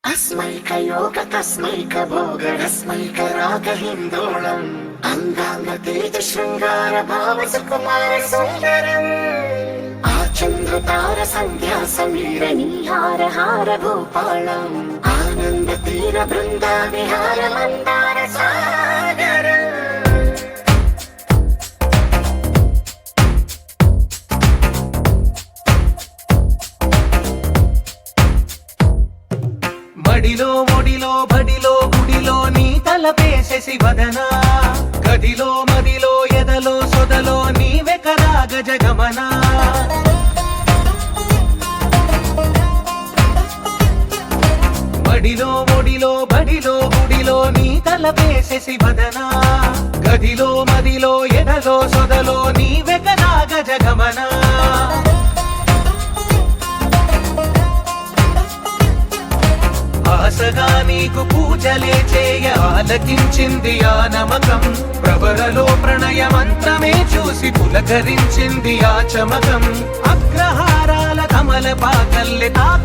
अस्मैकयोग तस्मैक भोगरस्मैक रागहिन्दोळम् अङ्गाङ्गतेज शृङ्गार भाव सुकुमार सुन्दरम् आचन्द्रतार सन्ध्या समीर नीहार हार भूपालम् आनन्द तीर बृन्दा विहार मन्दार सागरम् మడిలో ఒడిలో బడిలో గుడిలో నీ తలపేసేసి వదనా గదిలో మదిలో ఎదలో సొదలో నీవే కదా గజగమనా మడిలో ఒడిలో బడిలో గుడిలో నీ తలపేసేసి వదనా గదిలో మదిలో ఎదలో సొదలో నీవే కదా గజగమనా ఆశగా నీకు పూజలే చేయ ఆలకించింది ఆ నమకం ప్రవరలో ప్రణయ మంత్రమే చూసి పులకరించింది ఆ చమకం అగ్రహారాల కమల పాకల్లె తాక